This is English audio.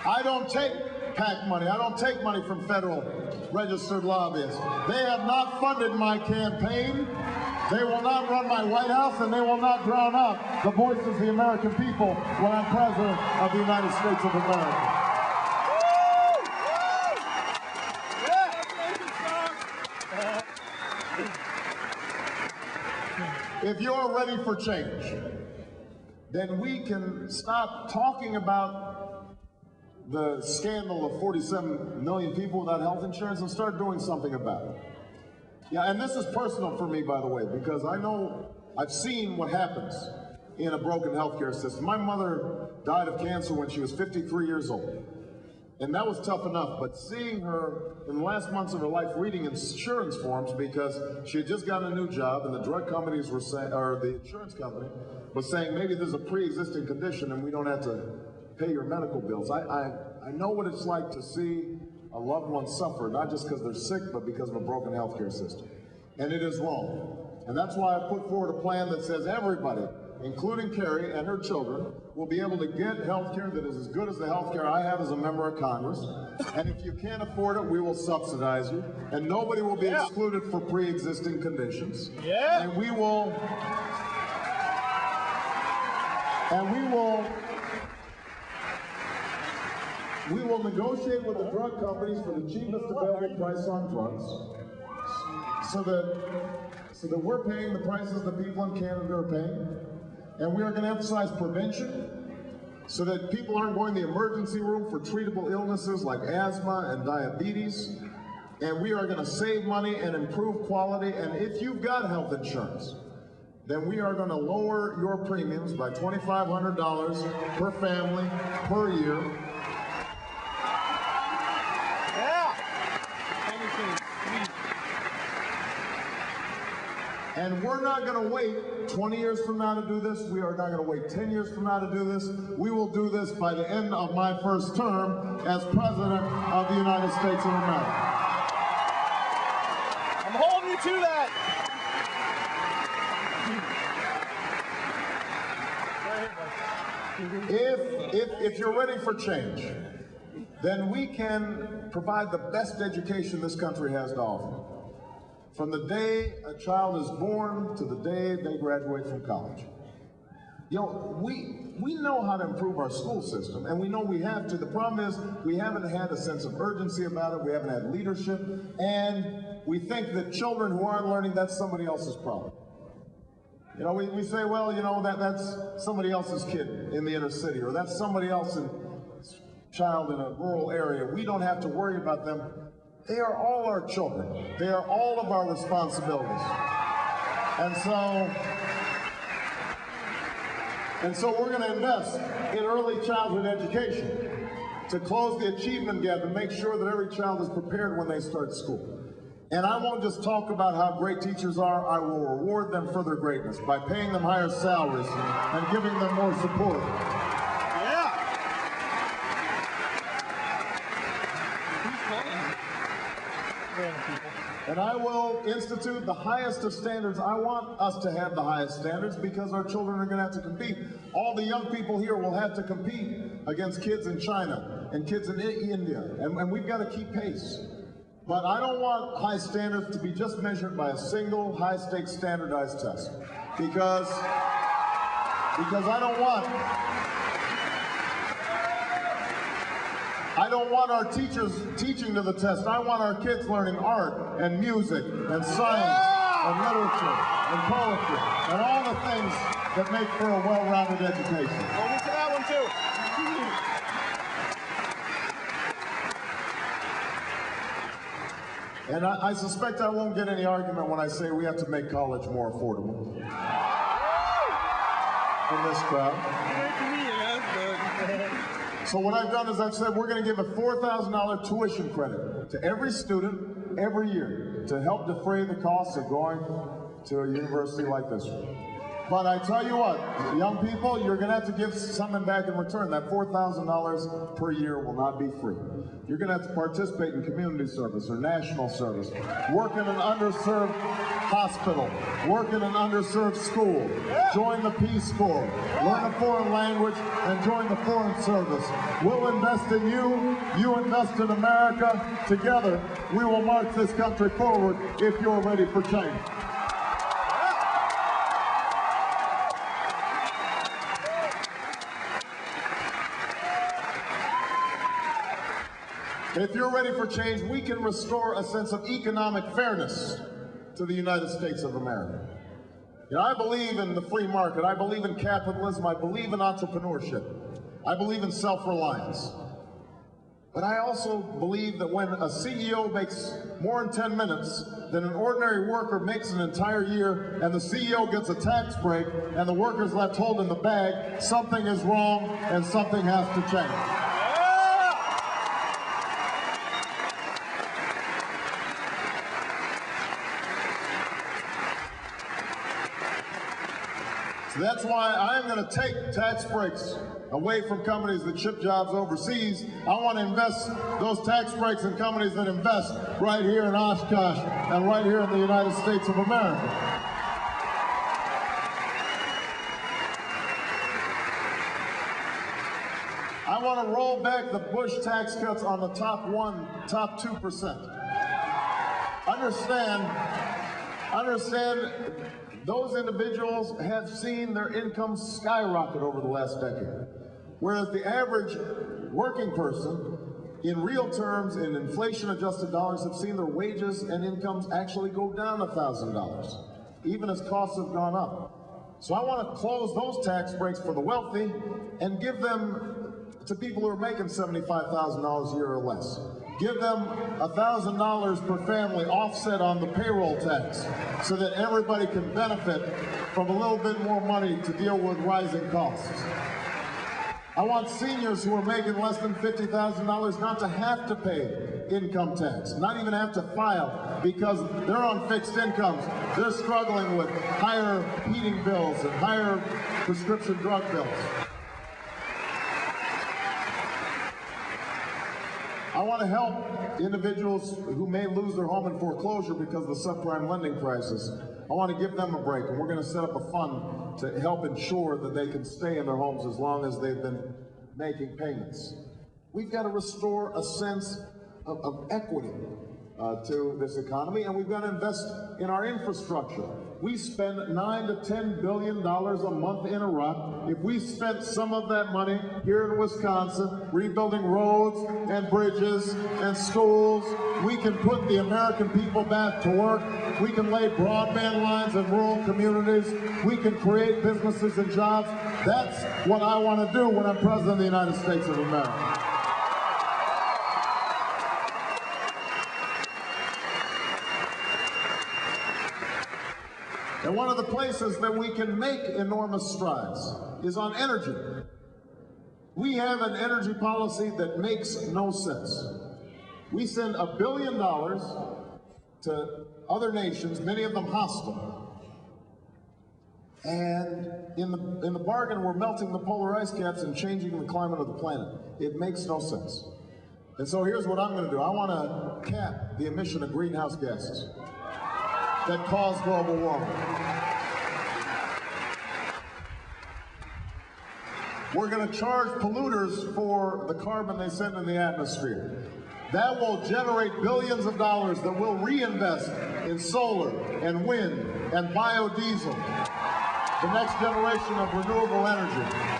I don't take PAC money. I don't take money from federal registered lobbyists. They have not funded my campaign. They will not run my White House, and they will not drown out the voices of the American people when I'm President of the United States of America. If you're ready for change, then we can stop talking about the scandal of 47 million people without health insurance and start doing something about it. Yeah, and this is personal for me, by the way, because I know I've seen what happens in a broken healthcare system. My mother died of cancer when she was 53 years old. And that was tough enough, but seeing her in the last months of her life reading insurance forms because she had just gotten a new job and the drug companies were saying, or the insurance company was saying, maybe there's a pre-existing condition and we don't have to pay your medical bills. I know what it's like to see a loved one suffer, not just because they're sick, but because of a broken healthcare system. And it is wrong. And that's why I put forward a plan that says everybody, including Carrie and her children, will be able to get health care that is as good as the health care I have as a member of Congress. And if you can't afford it, we will subsidize you. And nobody will be excluded for pre-existing conditions. Yeah. And we will negotiate with the drug companies for the cheapest available price on drugs so that we're paying the prices that people in Canada are paying. And we are going to emphasize prevention so that people aren't going to the emergency room for treatable illnesses like asthma and diabetes. And we are going to save money and improve quality. And if you've got health insurance, then we are going to lower your premiums by $2,500 per family per year. And we're not going to wait 20 years from now to do this. We are not going to wait 10 years from now to do this. We will do this by the end of my first term as President of the United States of America. I'm holding you to that. If you're ready for change, then we can provide the best education this country has to offer. From the day a child is born to the day they graduate from college. You know, we know how to improve our school system, and we know we have to. The problem is we haven't had a sense of urgency about it, we haven't had leadership, and we think that children who aren't learning, that's somebody else's problem. You know, we say, well, you know, that's somebody else's kid in the inner city, or that's somebody else's child in a rural area. We don't have to worry about them. They are all our children. They are all of our responsibilities. And so we're going to invest in early childhood education to close the achievement gap and make sure that every child is prepared when they start school. And I won't just talk about how great teachers are, I will reward them for their greatness by paying them higher salaries and giving them more support. And I will institute the highest of standards. I want us to have the highest standards because our children are going to have to compete. All the young people here will have to compete against kids in China and kids in India, and we've got to keep pace. But I don't want high standards to be just measured by a single high-stakes standardized test because I don't want our teachers teaching to the test. I want our kids learning art and music and science and literature and poetry and all the things that make for a well-rounded education. We'll get to that one too. And I suspect I won't get any argument when I say we have to make college more affordable in this crowd. So what I've done is I've said we're going to give a $4,000 tuition credit to every student every year to help defray the costs of going to a university like this one. But I tell you what, young people, you're going to have to give something back in return. That $4,000 per year will not be free. You're going to have to participate in community service or national service, work in an underserved hospital, work in an underserved school, join the Peace Corps, learn a foreign language, and join the Foreign Service. We'll invest in you, you invest in America. Together, we will march this country forward if you're ready for change. If you're ready for change, we can restore a sense of economic fairness to the United States of America. You know, I believe in the free market. I believe in capitalism. I believe in entrepreneurship. I believe in self-reliance. But I also believe that when a CEO makes more in 10 minutes than an ordinary worker makes an entire year, and the CEO gets a tax break, and the worker's left holding the bag, something is wrong and something has to change. So that's why I'm going to take tax breaks away from companies that ship jobs overseas. I want to invest those tax breaks in companies that invest right here in Oshkosh and right here in the United States of America. I want to roll back the Bush tax cuts on the top 2%. Understand, those individuals have seen their incomes skyrocket over the last decade, whereas the average working person, in real terms, in inflation-adjusted dollars, have seen their wages and incomes actually go down $1,000, even as costs have gone up. So I want to close those tax breaks for the wealthy and give them to people who are making $75,000 a year or less. Give them $1,000 per family offset on the payroll tax so that everybody can benefit from a little bit more money to deal with rising costs. I want seniors who are making less than $50,000 not to have to pay income tax, not even have to file, because they're on fixed incomes. They're struggling with higher heating bills and higher prescription drug bills. I want to help individuals who may lose their home in foreclosure because of the subprime lending crisis. I want to give them a break, and we're going to set up a fund to help ensure that they can stay in their homes as long as they've been making payments. We've got to restore a sense of equity to this economy, and we've got to invest in our infrastructure. We spend $9 to $10 billion a month in Iraq. If we spent some of that money here in Wisconsin, rebuilding roads and bridges and schools, we can put the American people back to work. We can lay broadband lines in rural communities. We can create businesses and jobs. That's what I want to do when I'm President of the United States of America. And one of the places that we can make enormous strides is on energy. We have an energy policy that makes no sense. We send $1 billion to other nations, many of them hostile. And in the bargain, we're melting the polar ice caps and changing the climate of the planet. It makes no sense. And so here's what I'm going to do. I want to cap the emission of greenhouse gases that cause global warming. We're going to charge polluters for the carbon they send in the atmosphere. That will generate billions of dollars that we'll reinvest in solar and wind and biodiesel, the next generation of renewable energy.